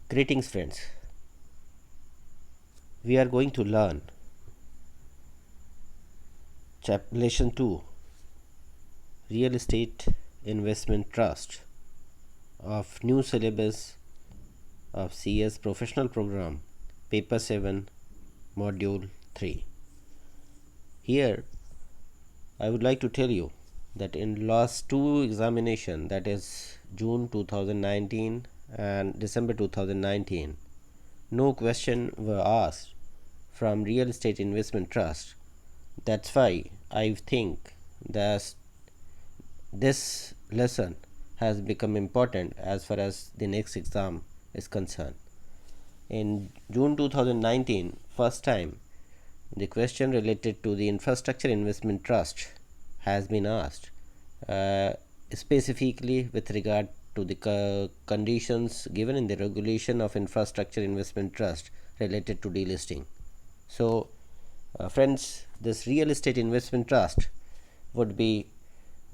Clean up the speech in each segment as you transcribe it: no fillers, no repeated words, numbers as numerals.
Greetings, friends. We are going to learn Lesson 2 Real Estate Investment Trust of new syllabus of CS Professional Program, Paper 7, Module 3. Here, I would like to tell you that in last two examination, that is June 2019 and December 2019, no question were asked from real estate investment trust. That's why I think that this lesson has become important as far as the next exam is concerned. In June 2019, first time the question related to the infrastructure investment trust has been asked, specifically with regard to the conditions given in the regulation of infrastructure investment trust related to delisting. So, friends, this real estate investment trust would be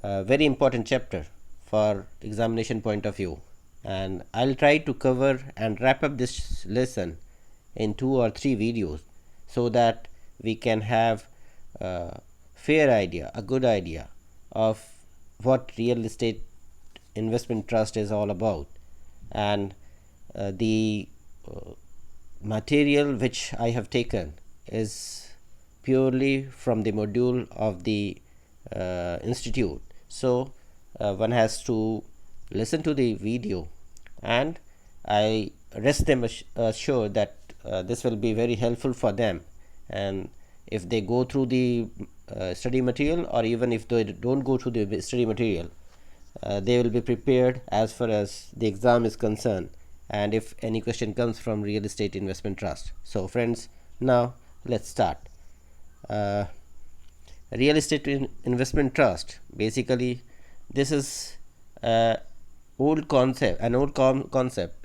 a very important chapter for examination point of view, and I'll try to cover and wrap up this lesson in 2 or 3 videos so that we can have a fair idea, a good idea of what real estate investment trust is all about, and the material which I have taken is purely from the module of the institute. So one has to listen to the video, and I rest them assured that this will be very helpful for them, and if they go through the study material, or even if they don't go through the study material, they will be prepared as far as the exam is concerned, and if any question comes from real estate investment trust. So friends, now let's start. uh, Real estate investment trust, basically this is an old concept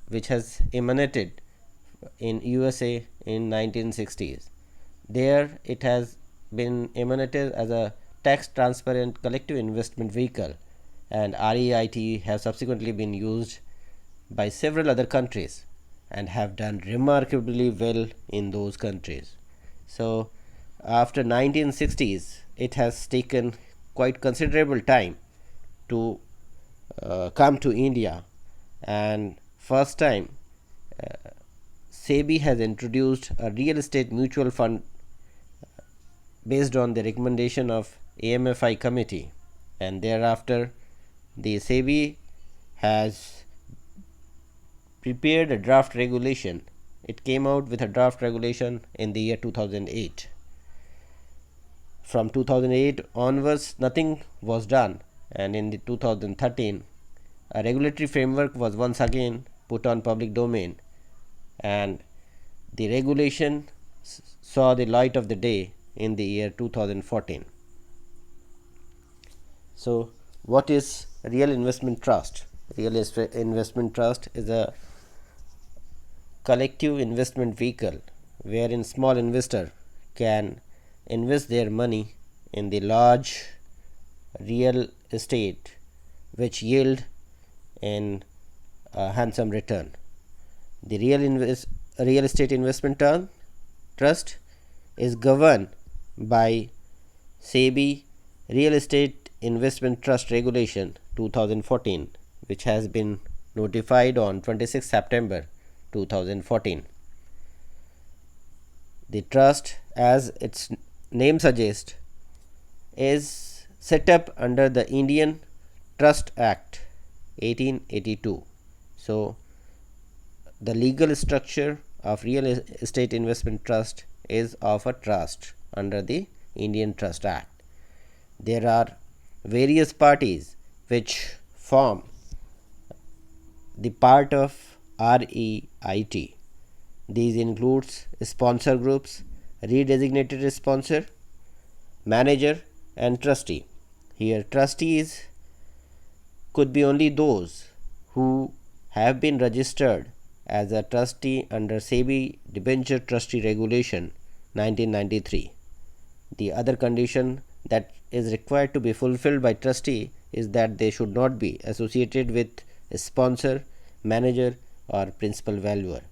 which has emanated in USA in 1960s. There it has been emanated as a tax transparent collective investment vehicle, and REIT has subsequently been used by several other countries and have done remarkably well in those countries. So after 1960s, it has taken quite considerable time to come to India, and first time SEBI has introduced a real estate mutual fund based on the recommendation of AMFI committee, and thereafter the SEBI has prepared a draft regulation. It came out with a draft regulation in the year 2008. From 2008 onwards, nothing was done, and in the 2013, a regulatory framework was once again put on public domain, and the regulation saw the light of the day in the year 2014. So, what is real investment trust? Real investment trust is a collective investment vehicle wherein small investor can invest their money in the large real estate which yield in a handsome return. The real estate investment trust is governed by SEBI Real Estate Investment Trust Regulation 2014, which has been notified on 26 September 2014. The trust, as its name suggests, is set up under the Indian Trust Act 1882. So, the legal structure of real estate investment trust is of a trust under the Indian Trust Act. There are various parties which form the part of REIT. These includes sponsor groups, redesignated sponsor, manager, and trustee. Here, trustees could be only those who have been registered as a trustee under SEBI Debenture Trustee Regulation 1993. The other condition that is required to be fulfilled by trustee is that they should not be associated with a sponsor, manager, or principal valuer.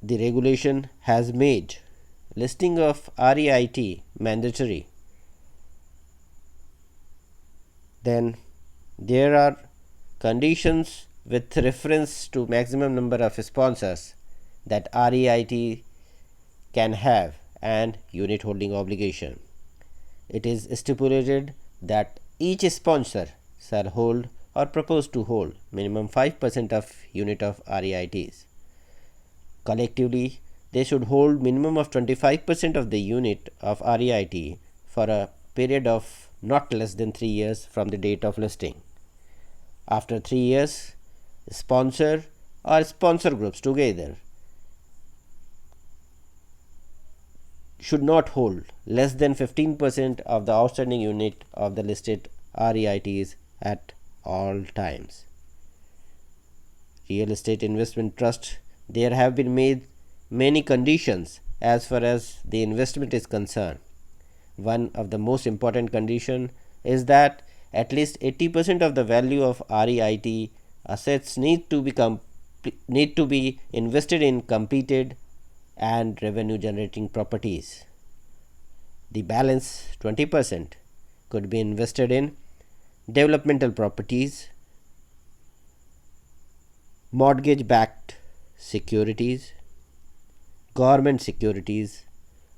The regulation has made listing of REIT mandatory. Then there are conditions with reference to maximum number of sponsors that REIT can have and unit holding obligation. It is stipulated that each sponsor shall hold or propose to hold minimum 5% of unit of REITs. Collectively, they should hold minimum of 25% of the unit of REIT for a period of not less than 3 years from the date of listing. After 3 years, sponsor or sponsor groups together should not hold less than 15% of the outstanding unit of the listed REITs at all times. Real estate investment trust, there have been made many conditions as far as the investment is concerned. One of the most important condition is that at least 80% of the value of REIT assets need to be invested in completed and revenue generating properties. The balance 20% could be invested in developmental properties, mortgage backed securities, government securities,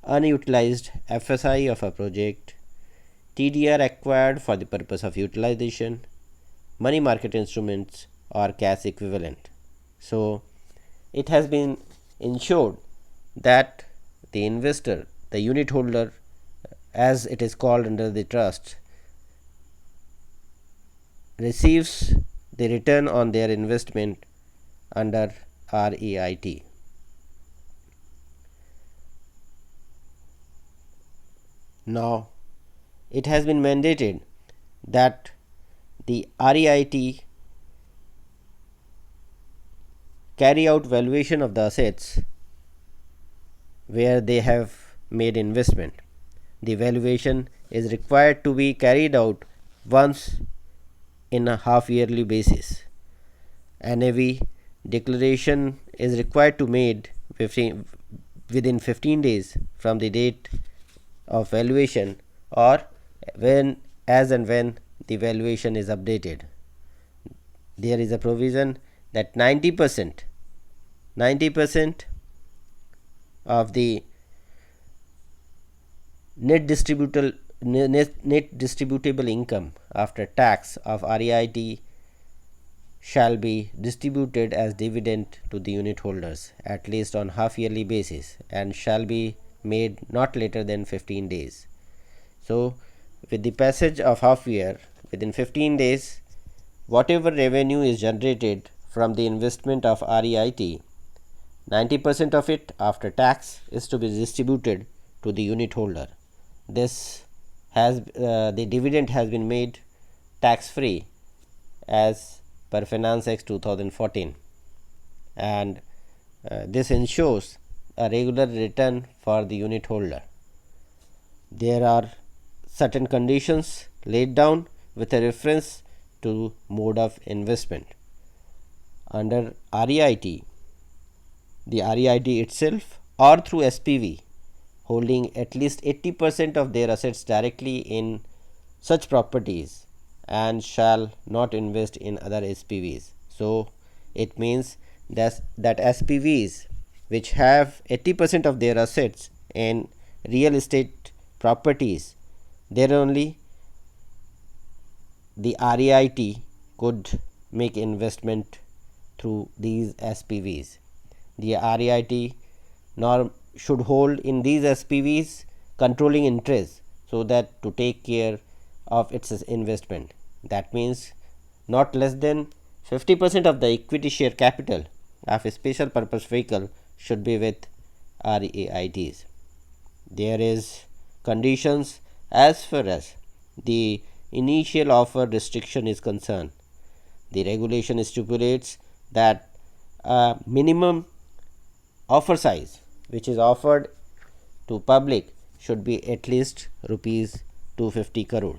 unutilized FSI of a project, TDR acquired for the purpose of utilization, money market instruments or cash equivalent. So it has been ensured that the investor, the unit holder, as it is called under the trust, receives the return on their investment under REIT. Now, it has been mandated that the REIT carry out valuation of the assets where they have made investment. The valuation is required to be carried out once in a half yearly basis. NAV declaration is required to made within 15 days from the date of valuation or when the valuation is updated. There is a provision that 90% of the net distributable income after tax of REIT shall be distributed as dividend to the unit holders at least on half yearly basis and shall be made not later than 15 days. So, with the passage of half year, within 15 days, whatever revenue is generated from the investment of REIT, 90% of it after tax is to be distributed to the unit holder. This has the dividend has been made tax free as per Finance Act 2014, and this ensures a regular return for the unit holder. There are certain conditions laid down with a reference to mode of investment. Under REIT, the REIT itself or through SPV holding at least 80% of their assets directly in such properties and shall not invest in other SPVs. So, it means that SPVs which have 80% of their assets in real estate properties, there only the REIT could make investment through these SPVs. The REIT norm should hold in these SPVs controlling interest so that to take care of its investment. That means not less than 50% of the equity share capital of a special purpose vehicle should be with REITs. There is conditions as far as the initial offer restriction is concerned. The regulation stipulates that a minimum offer size which is offered to public should be at least rupees 250 crore.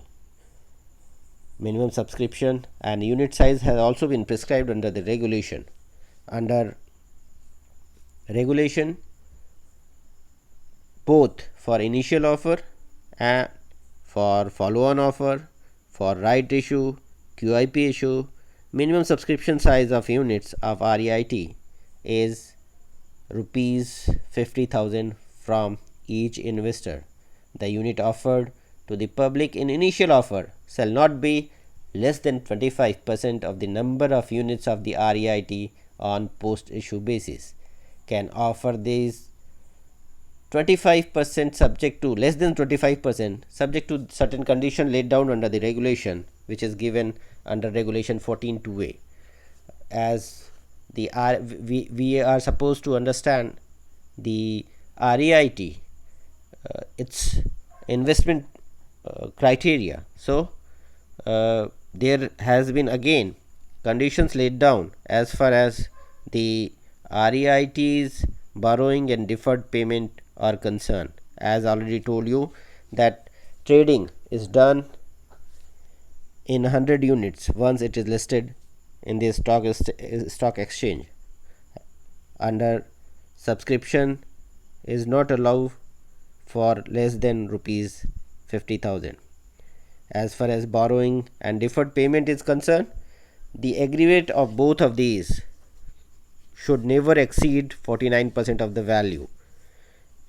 minimum subscription and unit size has also been prescribed under the regulation. Under regulation, both for initial offer and for follow-on offer, for right issue, QIP issue, minimum subscription size of units of REIT is rupees 50,000 from each investor. The unit offered to the public in initial offer shall not be less than 25% of the number of units of the REIT on post issue basis. Can offer these 25% subject to less than 25% subject to certain condition laid down under the regulation, which is given under regulation 14(2)(a). As the we are supposed to understand the REIT, its investment criteria. So there has been again conditions laid down as far as the REIT's borrowing and deferred payment are concerned. As already told you that trading is done in 100 units once it is listed in the stock exchange. Under subscription is not allowed for less than rupees 50,000. As far as borrowing and deferred payment is concerned, the aggregate of both of these should never exceed 49% of the value.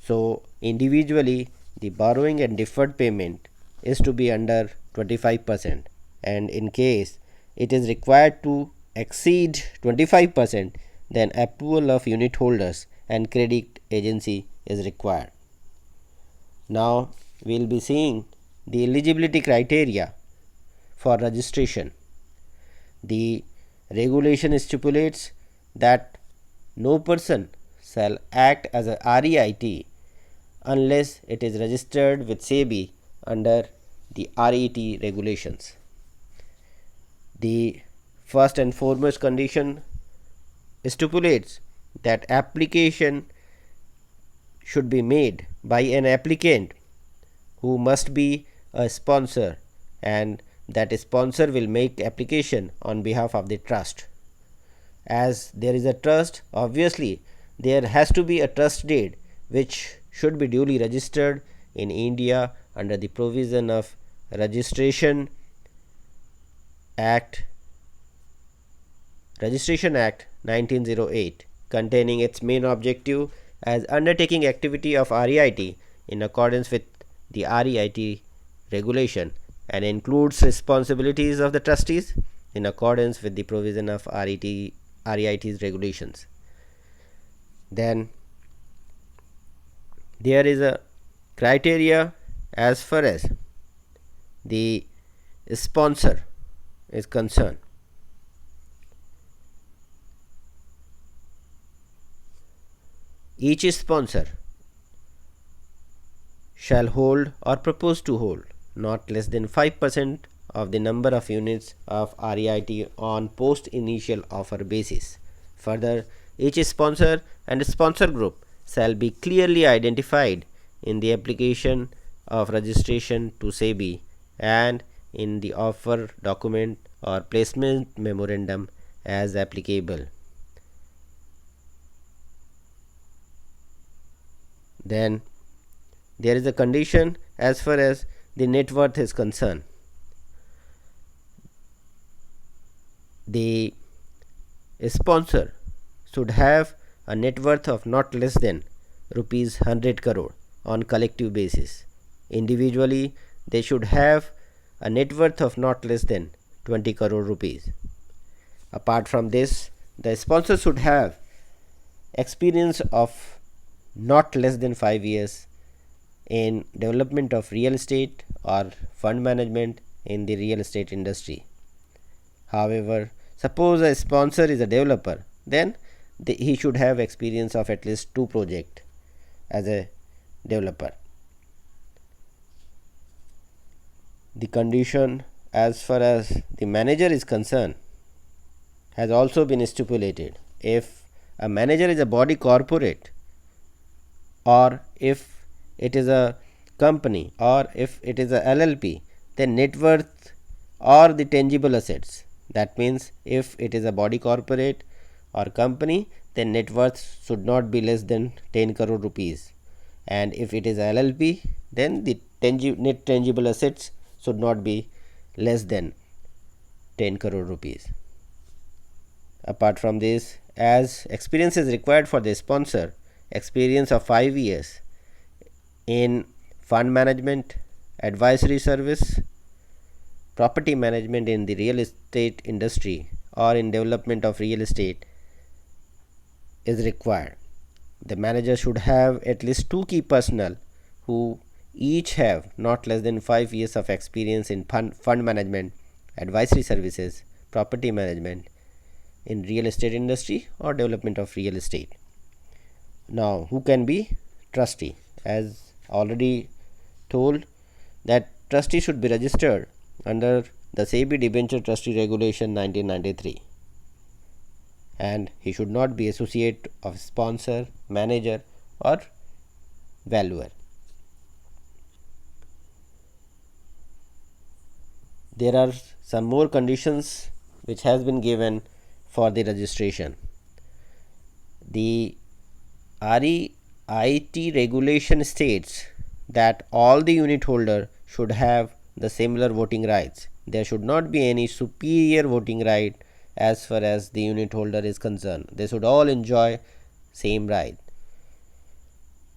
So individually the borrowing and deferred payment is to be under 25%, and in case it is required to exceed 25%, then approval of unit holders and credit agency is required. Now we will be seeing the eligibility criteria for registration. The regulation stipulates that no person shall act as a REIT unless it is registered with SEBI under the RET regulations. The first and foremost condition stipulates that application should be made by an applicant who must be a sponsor, and that sponsor will make application on behalf of the trust. As there is a trust, obviously there has to be a trust deed which should be duly registered in India under the provision of Registration Act 1908, containing its main objective as undertaking activity of REIT in accordance with the REIT regulation, and includes responsibilities of the trustees in accordance with the provision of REIT's regulations. Then there is a criteria as far as the sponsor is concerned. Each sponsor shall hold or propose to hold not less than 5% of the number of units of REIT on post initial offer basis. Further, each sponsor and sponsor group shall be clearly identified in the application of registration to SEBI and in the offer document or placement memorandum as applicable. Then there is a condition as far as the net worth is concerned. The sponsor should have a net worth of not less than rupees 100 crore on collective basis. Individually, they should have a net worth of not less than 20 crore rupees. Apart from this, the sponsor should have experience of not less than 5 years in development of real estate or fund management in the real estate industry. However, suppose a sponsor is a developer, then he should have experience of at least 2 projects as a developer. The condition as far as the manager is concerned has also been stipulated. If a manager is a body corporate, or if it is a company, or if it is a LLP, then net worth or the tangible assets. That means if it is a body corporate or company, then net worth should not be less than 10 crore rupees, and if it is LLP, then the net tangible assets should not be less than 10 crore rupees. Apart from this, as experience is required for the sponsor, experience of 5 years in fund management, advisory service, property management in the real estate industry, or in development of real estate is required. The manager should have at least 2 key personnel who each have not less than 5 years of experience in fund management, advisory services, property management in real estate industry or development of real estate. Now, who can be trustee? As already told, that trustee should be registered under the SEBI Debenture Trustee Regulation 1993, and he should not be associate of sponsor, manager or valuer. There are some more conditions which has been given for the registration. The REIT regulation states that all the unit holder should have the similar voting rights. There should not be any superior voting right as far as the unit holder is concerned. They should all enjoy same right.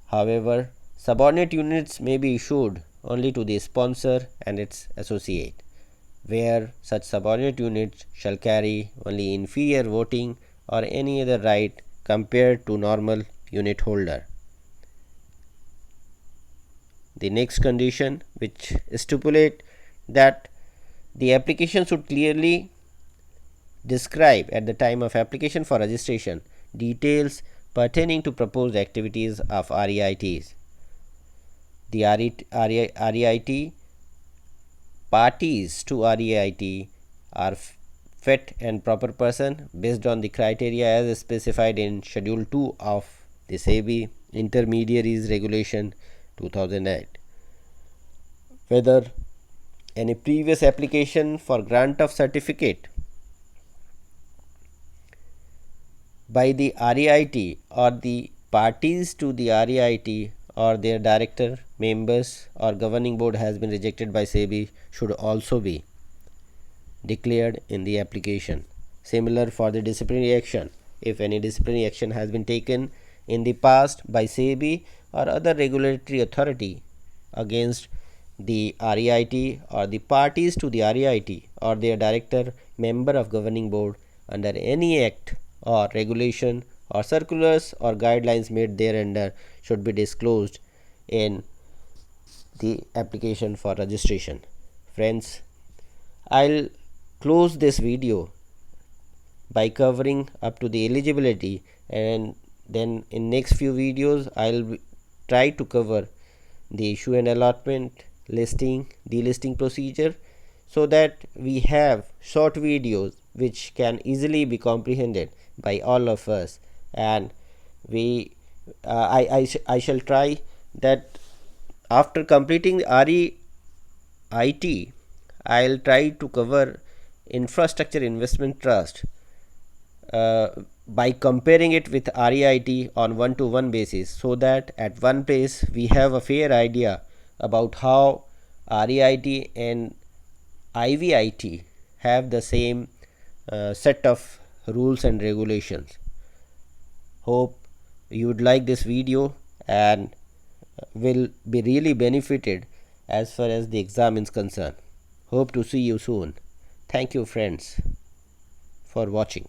However, subordinate units may be issued only to the sponsor and its associate, where such subordinate units shall carry only inferior voting or any other right compared to normal unit holder. The next condition, which stipulate that the application should clearly describe at the time of application for registration details pertaining to proposed activities of REITs. The REIT parties to REIT are fit and proper person based on the criteria as specified in Schedule 2 of the SEBI Intermediaries Regulation 2008. Whether any previous application for grant of certificate by the REIT or the parties to the REIT or their director, members or governing board has been rejected by SEBI should also be declared in the application. Similar for the disciplinary action. If any disciplinary action has been taken in the past by SEBI or other regulatory authority against the REIT or the parties to the REIT or their director, member of governing board under any act or regulation or circulars or guidelines made thereunder should be disclosed in the application for registration. Friends, I'll close this video by covering up to the eligibility, and then in next few videos I'll try to cover the issue and allotment, listing, delisting procedure, so that we have short videos which can easily be comprehended by all of us, and I shall try that after completing the REIT I'll try to cover infrastructure investment trust by comparing it with REIT on one-to-one basis, so that at one place we have a fair idea about how REIT and IVIT have the same set of rules and regulations. Hope you would like this video and will be really benefited as far as the exam is concerned. Hope to see you soon. Thank you friends for watching.